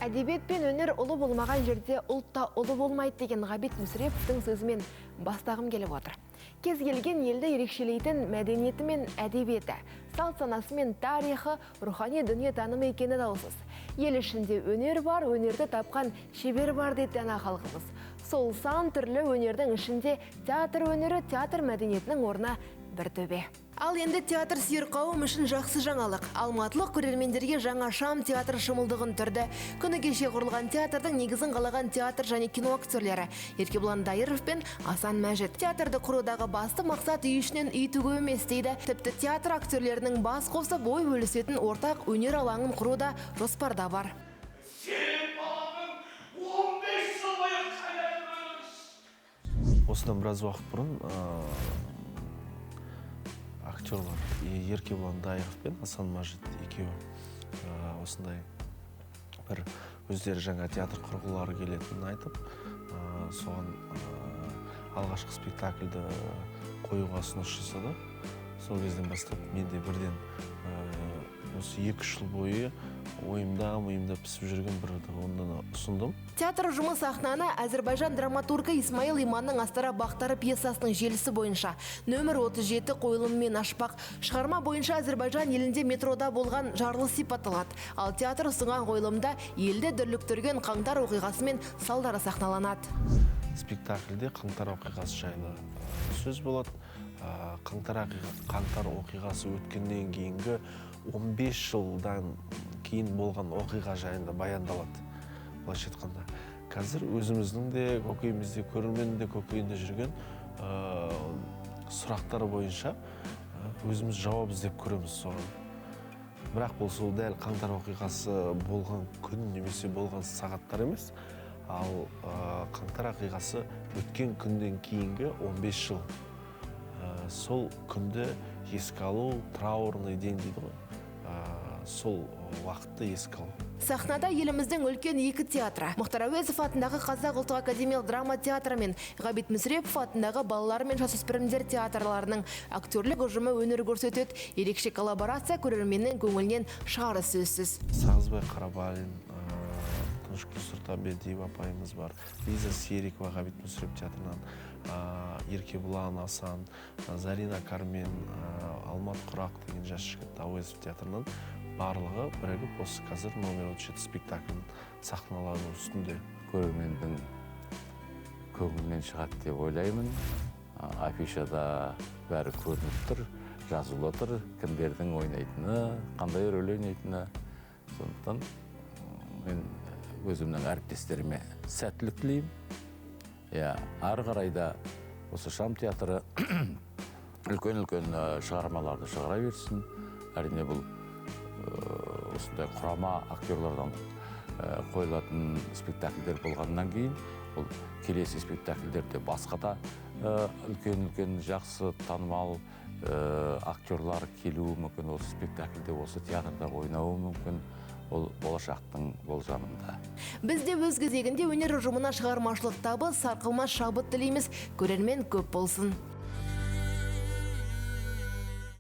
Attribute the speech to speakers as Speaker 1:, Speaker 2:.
Speaker 1: Әдебиет пен өнер ұлы болмаған жерде ұлтта ұлы болмайды деген Ғабит Мүсіреповтің сөзімен бастағым келіп отыр. Кез келген елді ерекшелейтін мәдениеті мен әдебиеті, салт санасы мен тарихы, рухани дүние танымы екені даусыз. Ел ішінде өнер бар, өнерді тапқан шебер бар дейді ана халқымыз. Сол сан түрлі өнердің ішінде театр өнері, театр мәдениетінің орны бір төбе. Ал енді театр сүйер қауым үшін жақсы жаңалық. Алматылық көрермендерге жаңа шам театр шымылдығын түрді. Күні кеше құрылған театрдың негізін қалаған театр және кино актерлері Еркебұлан Дайыров пен Асан Мәжит. Театрды құрудағы басты мақсат үй ішінен үй тігу емес дейді. Тіпті театр актерлерінің бас қосып ой бөлісетін ортақ өнер алаңын құруда жоспарда бар.
Speaker 2: Осыдан біраз уақыт бұрын актерлар Еркебұлан Дайыров пен Асан Мәжит екеуі осындай бір өздері жаңа театр құрғылары келетінін айтып, соған алғашқы спектакльді қоюға ұсыныс жасады. Сол кезден бастап мен де бірден осы 2 жыл бойы ойымда пісіп жүрген бір туындыны ұсындым.
Speaker 1: Театр ұжымы сахнаны Әзербайжан драматургы Исмаил Иманның Астара бақтары пьесасының желісі бойынша нөмір 37 қойылымымен ашпақ. Шығарма бойынша Әзербайжан елінде метрода болған жарылыс сипатталады. Ал театр ұсынған қойылымда елді дүрліктірген қаңтар оқиғасы мен салдары сахналанады.
Speaker 2: Спектакльде қаңтар оқиғасы жайлы сөз болады. Қаңтар оқиғасы өткеннен кейінгі 15 жылдан кейін болған оқиға жайында баяндалады. Былайша айтқанда, қазір өзіміздің де көкейімізде, көрерменнің де көкейінде жүрген сұрақтары бойынша өзіміз жауап іздеп көреміз соған. Бірақ бұл сол дәл қаңтар оқиғасы болған күн немесе болған сағаттар емес, ал қаңтар оқиғасы өткен күннен кейінгі 15 жыл. Сол күнді еске алу, траурный день дейді ғой. Сол уақытты еске алу.
Speaker 1: Сахнада еліміздің үлкен 2 театры. Мұхтар Әуезов атындағы Қазақ ұлттық академиялық драма театры мен Ғабит Мүсірепов атындағы балалар мен жасөспірімдер театрларының актерлік ұжымы өнер көрсетеді. Ерекше коллаборация көрерменнің көңілінен шығары сөзсіз.
Speaker 2: Сағызбай Қарабалин, Тынышкүл Сұртабедиева апайымыз бар. Лиза Серикова Ғабит Мүсірепов театрынан, Еркебұлан Асан, Зарина Кармен, Алмат Құрақ деген жас жігіт Әуезов театрынан барлығы бірігіп осы қазір номер 37 спектакльдің сахналану үстінде.
Speaker 3: Көрермендің көңілінен шығады деп ойлаймын. Афишада бәрі көрініп тұр, жазылып тұр, кімдердің ойнайтыны, қандай рөл ойнайтыны. Сондықтан мен өзімнің әріптестеріме сәттілік тілеймін. Ары қарайда осы шам театры үлкен-үлкен шығармаларды шығара берсін. Әрине бұл осындай құрама актерлардан қойылатын спектакльдер болғаннан кейін, бұл келесі спектакльдерде басқа да үлкен-үлкен жақсы танымал актерлар келуі мүмкін, осы спектакльде, осы театрда ойнауы мүмкін. Ол болашақтың болжамында.
Speaker 1: Біз де өз кезегінде өнер ұжымына шығармашылық табыс, сарқылмас шабыт тілейміз. Көрермен көп болсын.